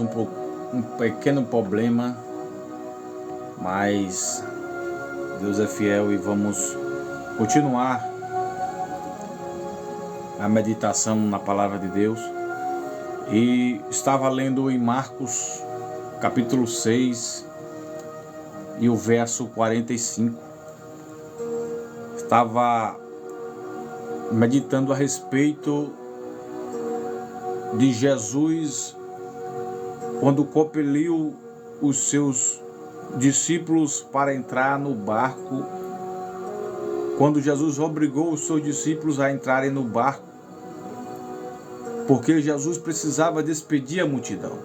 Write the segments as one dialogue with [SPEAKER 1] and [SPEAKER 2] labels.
[SPEAKER 1] um pequeno problema, mas Deus é fiel e vamos continuar a meditação na palavra de Deus. E estava lendo em Marcos capítulo 6 e o verso 45. Estava meditando a respeito de Jesus quando compeliu os seus discípulos para entrar no barco, quando Jesus obrigou os seus discípulos a entrarem no barco, porque Jesus precisava despedir a multidão.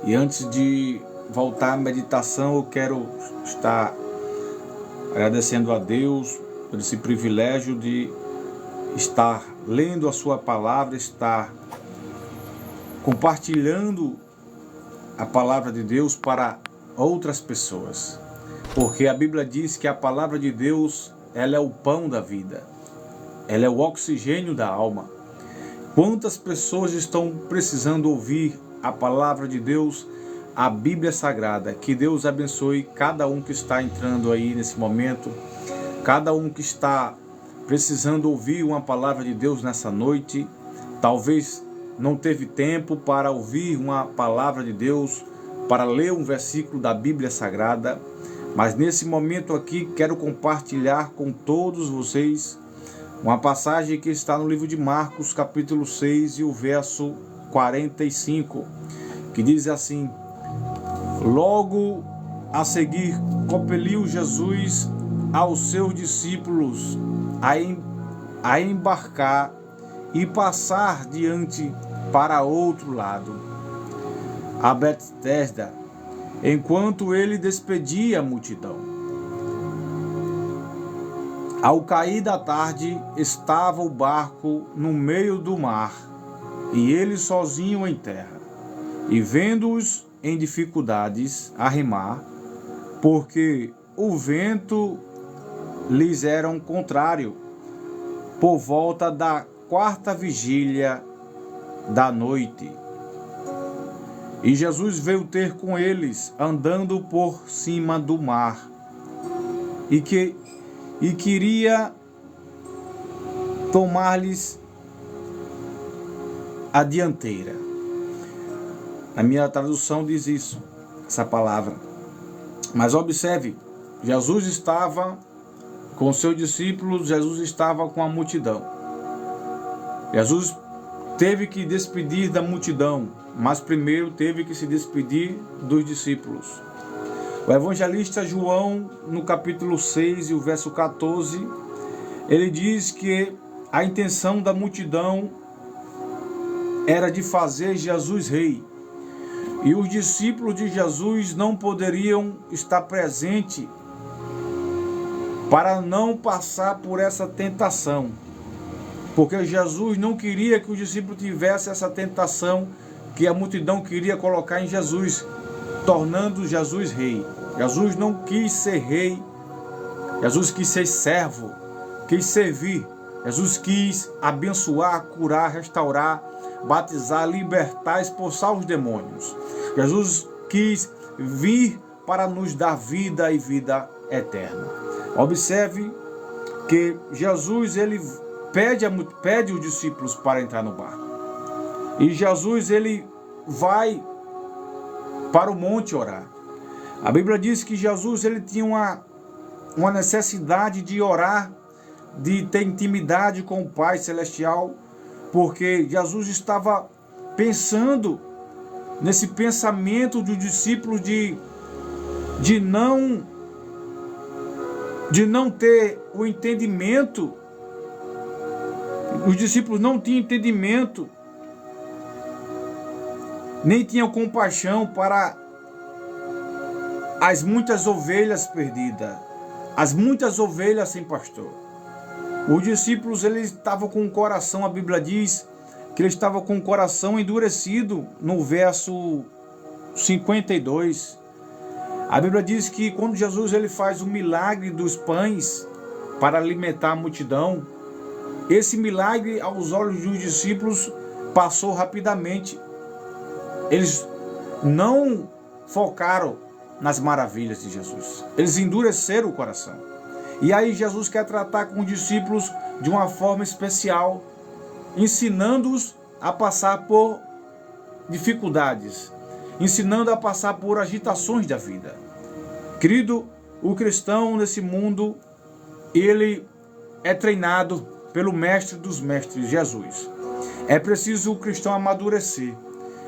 [SPEAKER 1] E antes de voltar à meditação, eu quero estar agradecendo a Deus por esse privilégio de estar lendo a sua palavra, estar compartilhando a palavra de Deus para outras pessoas. Porque a Bíblia diz que a palavra de Deus, ela é o pão da vida. Ela é o oxigênio da alma. Quantas pessoas estão precisando ouvir a palavra de Deus, a Bíblia Sagrada? Que Deus abençoe cada um que está entrando aí nesse momento, cada um que está precisando ouvir uma palavra de Deus nessa noite. Talvez não teve tempo para ouvir uma palavra de Deus, para ler um versículo da Bíblia Sagrada, mas nesse momento aqui quero compartilhar com todos vocês uma passagem que está no livro de Marcos, capítulo 6 e o verso 45, que diz assim: logo a seguir compeliu Jesus aos seus discípulos a embarcar e passar diante para outro lado, a Betesda, enquanto ele despedia a multidão. Ao cair da tarde, estava o barco no meio do mar, e ele sozinho em terra. E vendo-os em dificuldades a remar, porque o vento lhes era contrário, por volta da quarta vigília da noite. E Jesus veio ter com eles, andando por cima do mar, e queria tomar-lhes a dianteira. A minha tradução diz isso, essa palavra. Mas observe, Jesus estava com seus discípulos, Jesus estava com a multidão. Jesus teve que despedir da multidão, mas primeiro teve que se despedir dos discípulos. O evangelista João, no capítulo 6 e o verso 14, ele diz que a intenção da multidão era de fazer Jesus rei. E os discípulos de Jesus não poderiam estar presentes para não passar por essa tentação. Porque Jesus não queria que os discípulos tivessem essa tentação que a multidão queria colocar em Jesus, tornando Jesus rei. Jesus não quis ser rei, Jesus quis ser servo, quis servir. Jesus quis abençoar, curar, restaurar, batizar, libertar, expulsar os demônios. Jesus quis vir para nos dar vida e vida eterna. Observe que Jesus ele pede os discípulos para entrar no barco. E Jesus ele vai para o monte orar. A Bíblia diz que Jesus ele tinha uma necessidade de orar, de ter intimidade com o Pai Celestial, porque Jesus estava pensando nesse pensamento dos discípulos de não ter o entendimento. Os discípulos não tinham entendimento, nem tinham compaixão para as muitas ovelhas perdidas, as muitas ovelhas sem pastor. Os discípulos eles estavam com o coração, a Bíblia diz que eles estavam com o coração endurecido no verso 52. A Bíblia diz que quando Jesus ele faz o milagre dos pães para alimentar a multidão, esse milagre aos olhos dos discípulos passou rapidamente. Eles não focaram nas maravilhas de Jesus. Eles endureceram o coração. E aí Jesus quer tratar com os discípulos de uma forma especial, ensinando-os a passar por dificuldades, ensinando a passar por agitações da vida. Querido, o cristão nesse mundo, ele é treinado pelo mestre dos mestres, Jesus. É preciso o cristão amadurecer.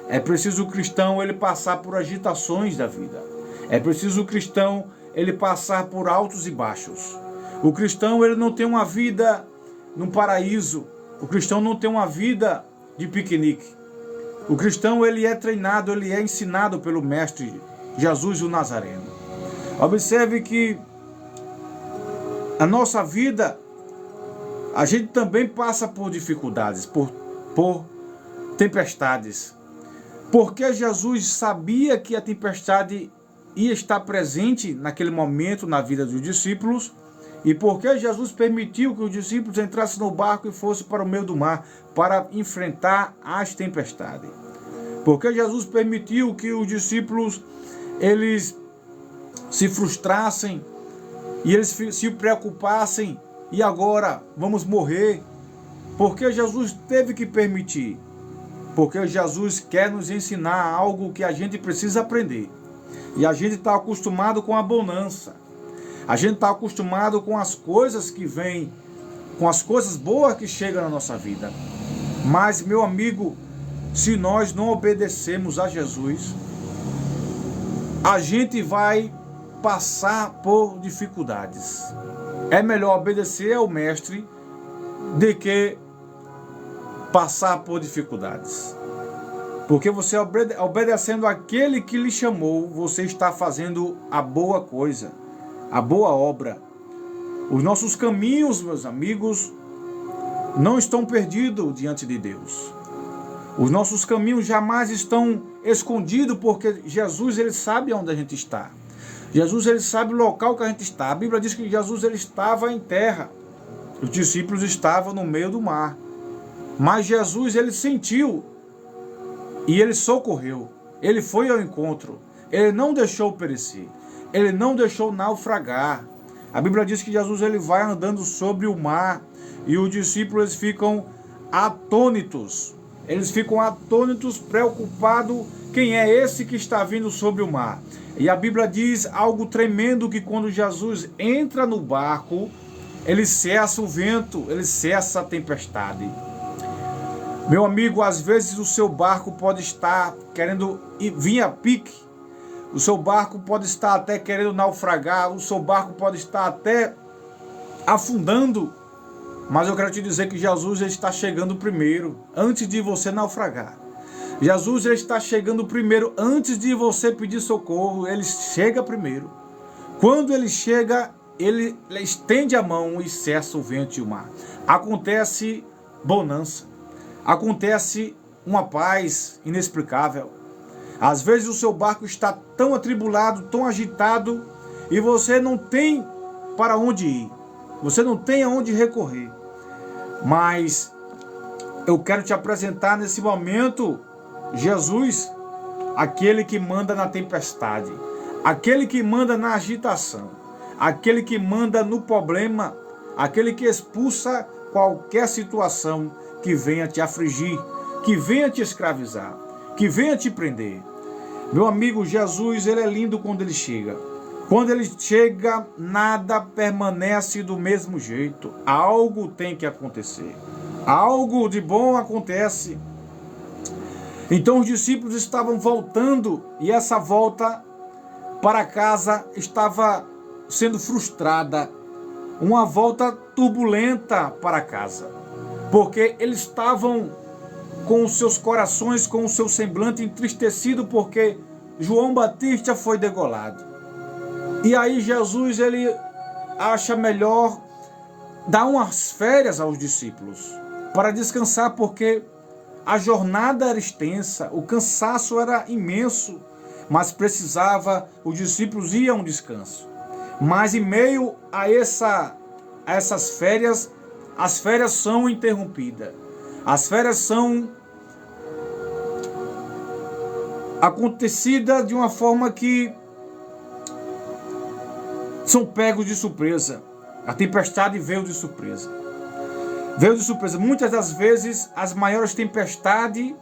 [SPEAKER 1] É preciso o cristão ele passar por agitações da vida. É preciso o cristão ele passar por altos e baixos. O cristão ele não tem uma vida num paraíso. O cristão não tem uma vida de piquenique. O cristão ele é treinado, ele é ensinado pelo mestre Jesus o Nazareno. Observe que a nossa vida, a gente também passa por dificuldades, por tempestades. Porque Jesus sabia que a tempestade ia estar presente naquele momento na vida dos discípulos, e porque Jesus permitiu que os discípulos entrassem no barco e fossem para o meio do mar para enfrentar as tempestades. Porque Jesus permitiu que os discípulos eles se frustrassem e eles se preocupassem, e agora vamos morrer. Porque Jesus teve que permitir. Porque Jesus quer nos ensinar algo que a gente precisa aprender. E a gente está acostumado com a bonança. A gente está acostumado com as coisas que vêm, com as coisas boas que chegam na nossa vida. Mas, meu amigo, se nós não obedecemos a Jesus, a gente vai passar por dificuldades. É melhor obedecer ao mestre do que passar por dificuldades. Porque você obedecendo aquele que lhe chamou, você está fazendo a boa coisa, a boa obra. Os nossos caminhos, meus amigos, não estão perdidos diante de Deus. Os nossos caminhos jamais estão escondidos, porque Jesus ele sabe onde a gente está. Jesus ele sabe o local que a gente está. A Bíblia diz que Jesus ele estava em terra. Os discípulos estavam no meio do mar. Mas Jesus ele sentiu e ele socorreu. Ele foi ao encontro. Ele não deixou perecer. Ele não deixou naufragar. A Bíblia diz que Jesus ele vai andando sobre o mar e os discípulos ficam atônitos. Eles ficam atônitos, preocupados. Quem é esse que está vindo sobre o mar? E a Bíblia diz algo tremendo, que quando Jesus entra no barco, ele cessa o vento, ele cessa a tempestade. Meu amigo, às vezes o seu barco pode estar querendo vir a pique. O seu barco pode estar até querendo naufragar. O seu barco pode estar até afundando. Mas eu quero te dizer que Jesus está chegando primeiro, antes de você naufragar. Jesus está chegando primeiro, antes de você pedir socorro. Ele chega primeiro. Quando ele chega, ele estende a mão e cessa o vento e o mar. Acontece bonança. Acontece uma paz inexplicável. Às vezes o seu barco está tão atribulado, tão agitado, e você não tem para onde ir. Você não tem aonde recorrer. Mas eu quero te apresentar nesse momento Jesus, aquele que manda na tempestade, aquele que manda na agitação, aquele que manda no problema, aquele que expulsa qualquer situação que venha te afligir, que venha te escravizar, que venha te prender. Meu amigo, Jesus, ele é lindo quando ele chega. Quando ele chega, nada permanece do mesmo jeito. Algo tem que acontecer. Algo de bom acontece. Então os discípulos estavam voltando, e essa volta para casa estava sendo frustrada. Uma volta turbulenta para casa. Porque eles estavam com os seus corações, com o seu semblante entristecido, porque João Batista foi degolado. E aí Jesus ele acha melhor dar umas férias aos discípulos para descansar, porque a jornada era extensa, o cansaço era imenso, mas precisava, os discípulos ir a um descanso. Mas em meio a essas férias, as férias são interrompidas. As férias são acontecida de uma forma que são pegos de surpresa. A tempestade veio de surpresa. Veio de surpresa. Muitas das vezes, as maiores tempestades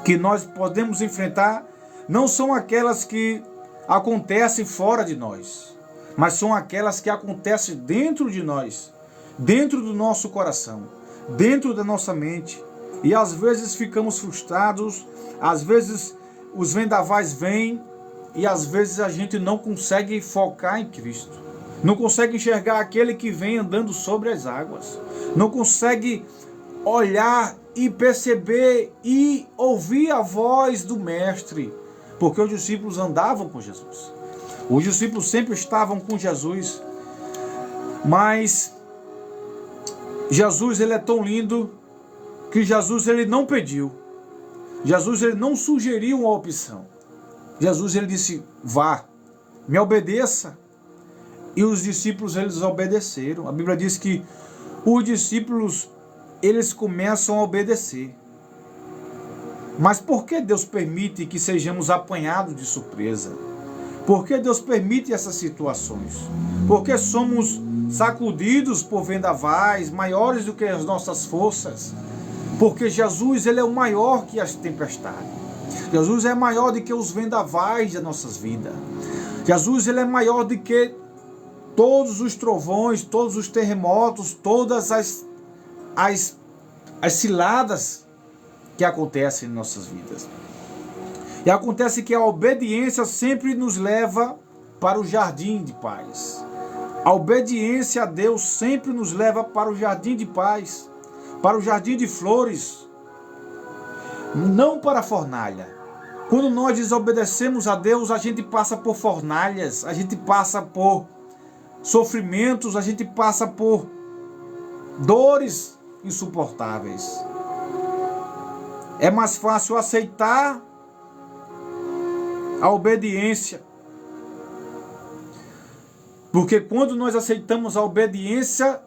[SPEAKER 1] que nós podemos enfrentar não são aquelas que acontecem fora de nós, mas são aquelas que acontecem dentro de nós, dentro do nosso coração, dentro da nossa mente. E às vezes ficamos frustrados, às vezes os vendavais vêm e às vezes a gente não consegue focar em Cristo. Não consegue enxergar aquele que vem andando sobre as águas. Não consegue olhar e perceber e ouvir a voz do Mestre. Porque os discípulos andavam com Jesus. Os discípulos sempre estavam com Jesus. Mas Jesus, ele é tão lindo que Jesus, ele não pediu. Jesus, ele não sugeriu uma opção. Jesus, ele disse: vá, me obedeça. E os discípulos, eles obedeceram. A Bíblia diz que os discípulos, eles começam a obedecer. Mas por que Deus permite que sejamos apanhados de surpresa? Por que Deus permite essas situações? Porque somos sacudidos por vendavais maiores do que as nossas forças. Porque Jesus, ele é o maior que as tempestades. Jesus é maior do que os vendavais das nossas vidas. Jesus, ele é maior do que todos os trovões, todos os terremotos, todas as ciladas que acontecem em nossas vidas. E acontece que a obediência sempre nos leva para o jardim de paz. A obediência a Deus sempre nos leva para o jardim de paz, para o jardim de flores, não para a fornalha. Quando nós desobedecemos a Deus, a gente passa por fornalhas, a gente passa por sofrimentos, a gente passa por dores insuportáveis. É mais fácil aceitar a obediência. Porque quando nós aceitamos a obediência,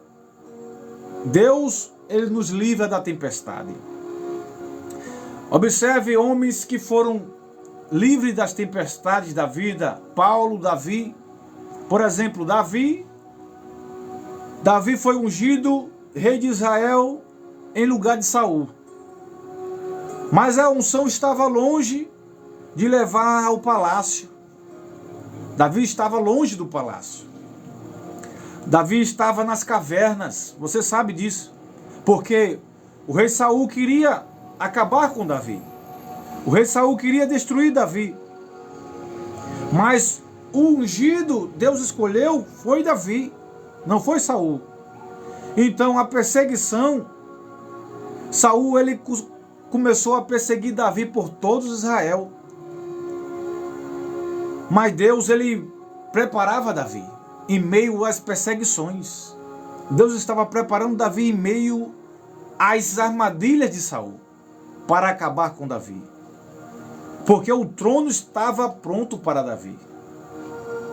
[SPEAKER 1] Deus, ele nos livra da tempestade. Observe homens que foram livres das tempestades da vida. Paulo, Davi. Por exemplo, Davi foi ungido rei de Israel em lugar de Saul. Mas a unção estava longe de levar ao palácio. Davi estava longe do palácio. Davi estava nas cavernas. Você sabe disso. Porque o rei Saul queria acabar com Davi. O rei Saul queria destruir Davi. Mas o ungido, Deus escolheu, foi Davi, não foi Saul. Então a perseguição, Saul, ele começou a perseguir Davi por todo Israel. Mas Deus, ele preparava Davi em meio às perseguições. Deus estava preparando Davi em meio às armadilhas de Saul para acabar com Davi. Porque o trono estava pronto para Davi.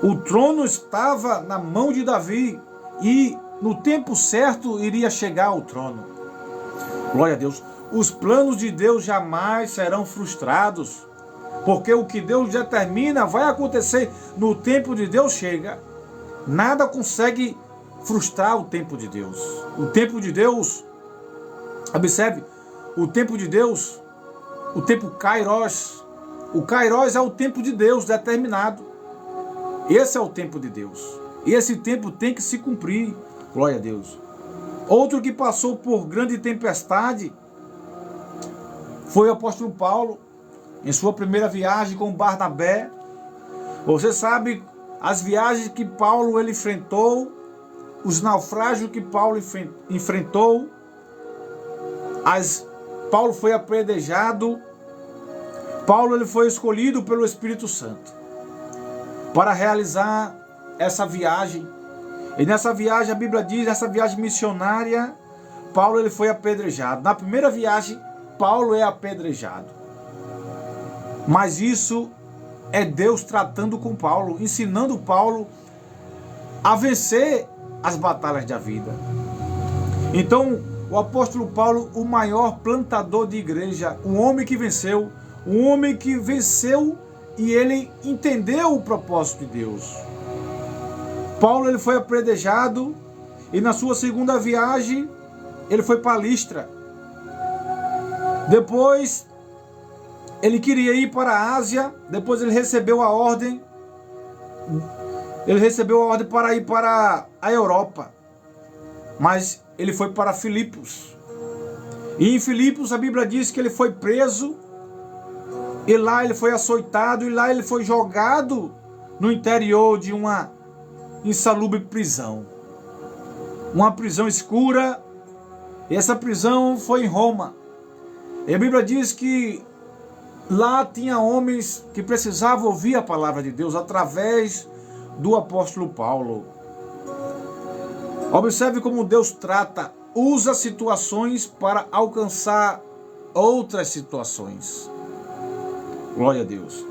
[SPEAKER 1] O trono estava na mão de Davi e no tempo certo iria chegar ao trono. Glória a Deus. Os planos de Deus jamais serão frustrados, porque o que Deus determina vai acontecer. No tempo de Deus chega. Nada consegue frustrar o tempo de Deus. O tempo de Deus, observe, o tempo de Deus, o tempo Kairos. O Kairos é o tempo de Deus determinado. Esse é o tempo de Deus. E esse tempo tem que se cumprir. Glória a Deus. Outro que passou por grande tempestade foi o apóstolo Paulo, em sua primeira viagem com Barnabé. Você sabe as viagens que Paulo ele enfrentou, os naufrágios que Paulo enfrentou. Paulo foi apedrejado. Paulo ele foi escolhido pelo Espírito Santo para realizar essa viagem. E nessa viagem, a Bíblia diz, nessa viagem missionária, Paulo ele foi apedrejado. Na primeira viagem, Paulo é apedrejado. Mas isso é Deus tratando com Paulo, ensinando Paulo a vencer as batalhas da vida. Então, o apóstolo Paulo, o maior plantador de igreja, um homem que venceu, um homem que venceu e ele entendeu o propósito de Deus. Paulo ele foi apredejado e na sua segunda viagem ele foi para Listra. Depois ele queria ir para a Ásia, depois ele recebeu a ordem para ir para a Europa. Mas ele foi para Filipos. E em Filipos a Bíblia diz que ele foi preso, e lá ele foi açoitado, e lá ele foi jogado no interior de uma insalubre prisão. Uma prisão escura, e essa prisão foi em Roma. E a Bíblia diz que lá tinha homens que precisavam ouvir a palavra de Deus através do apóstolo Paulo. Observe como Deus usa situações para alcançar outras situações. Glória a Deus.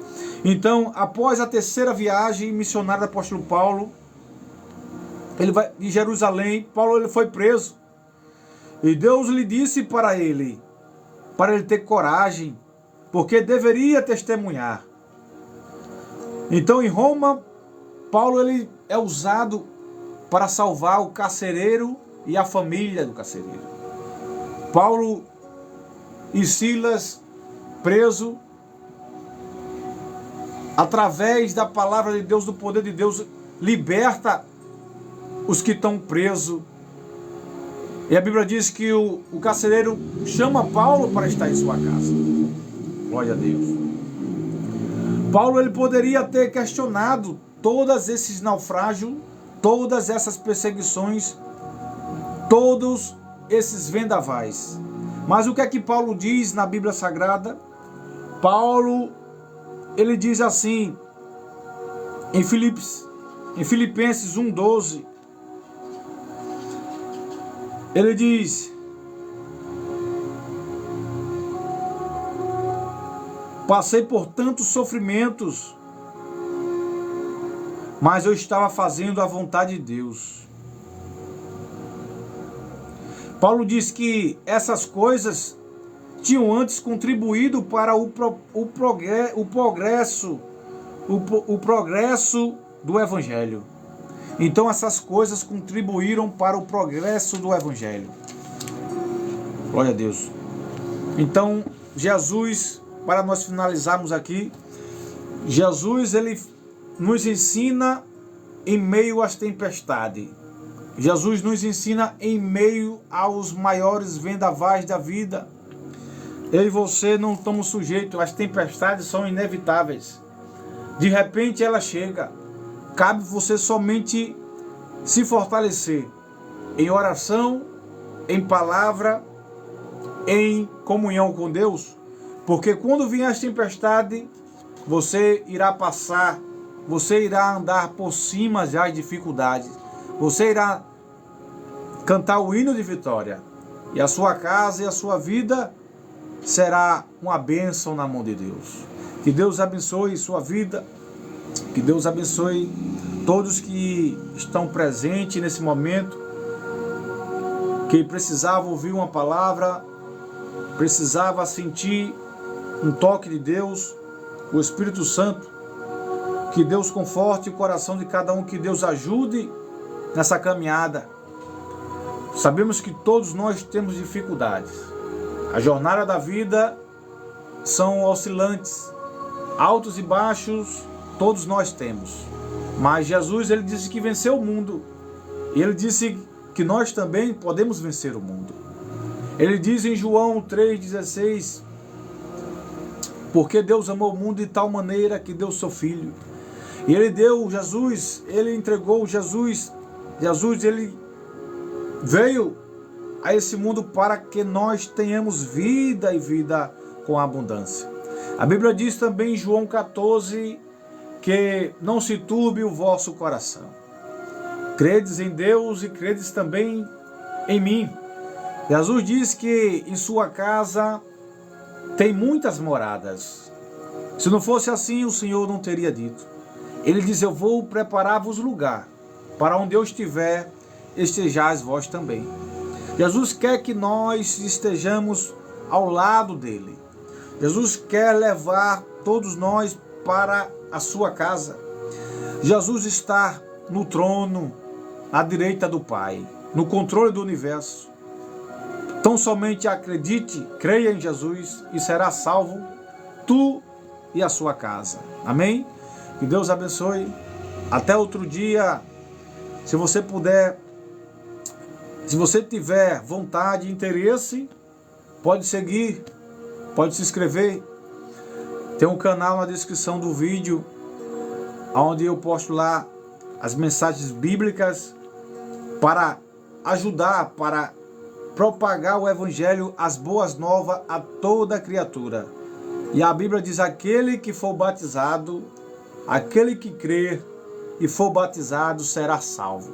[SPEAKER 1] Então, após a terceira viagem missionária do apóstolo Paulo, ele vai de Jerusalém. Paulo ele foi preso. E Deus lhe disse para ele ter coragem, porque deveria testemunhar. Então, em Roma, Paulo ele é usado para salvar o carcereiro e a família do carcereiro. Paulo e Silas preso, através da palavra de Deus, do poder de Deus, liberta os que estão presos. E a Bíblia diz que o carcereiro chama Paulo para estar em sua casa. Glória a Deus. Paulo ele poderia ter questionado todos esses naufrágios, todas essas perseguições, todos esses vendavais. Mas o que é que Paulo diz na Bíblia Sagrada? Paulo, ele diz assim, em Filipenses 1:12, ele diz: passei por tantos sofrimentos, mas eu estava fazendo a vontade de Deus. Paulo diz que essas coisas tinham antes contribuído para o progresso do Evangelho. Então essas coisas contribuíram para o progresso do Evangelho. Glória a Deus. Então Jesus, para nós finalizarmos aqui, Jesus ele nos ensina em meio às tempestades. Jesus nos ensina em meio aos maiores vendavais da vida. Eu e você não estamos sujeitos, as tempestades são inevitáveis. De repente ela chega. Cabe você somente se fortalecer em oração, em palavra, em comunhão com Deus. Porque quando vier as tempestades, você irá passar, você irá andar por cima das dificuldades. Você irá cantar o hino de vitória. E a sua casa e a sua vida será uma bênção na mão de Deus. Que Deus abençoe sua vida. Que Deus abençoe todos que estão presentes nesse momento, que precisavam ouvir uma palavra, precisava sentir um toque de Deus, o Espírito Santo. Que Deus conforte o coração de cada um, que Deus ajude nessa caminhada. Sabemos que todos nós temos dificuldades. A jornada da vida são oscilantes, altos e baixos, todos nós temos. Mas Jesus ele disse que venceu o mundo. E ele disse que nós também podemos vencer o mundo. Ele diz em João 3,16: porque Deus amou o mundo de tal maneira que deu seu Filho. E ele deu Jesus, ele entregou Jesus. Jesus ele veio a esse mundo para que nós tenhamos vida e vida com abundância. A Bíblia diz também em João 14 que não se turbe o vosso coração. Credes em Deus e credes também em mim. Jesus diz que em sua casa tem muitas moradas. Se não fosse assim, o Senhor não teria dito. Ele diz: eu vou preparar-vos lugar, para onde eu estiver, estejais vós também. Jesus quer que nós estejamos ao lado dele. Jesus quer levar todos nós para a sua casa. Jesus está no trono, à direita do Pai, no controle do universo. Tão somente acredite, creia em Jesus e será salvo tu e a sua casa. Amém? Que Deus abençoe. Até outro dia. Se você puder, se você tiver vontade e interesse, pode seguir, pode se inscrever. Tem um canal na descrição do vídeo, onde eu posto lá as mensagens bíblicas para ajudar, para propagar o Evangelho, as boas novas a toda criatura. E a Bíblia diz: aquele que for batizado, aquele que crer e for batizado será salvo.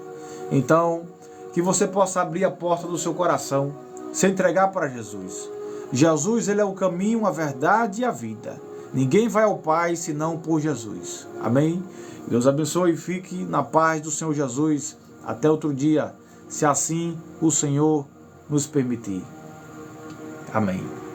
[SPEAKER 1] Então, que você possa abrir a porta do seu coração, se entregar para Jesus. Jesus, ele é o caminho, a verdade e a vida. Ninguém vai ao Pai senão por Jesus. Amém? Deus abençoe e fique na paz do Senhor Jesus. Até outro dia, se assim o Senhor nos permitir. Amém.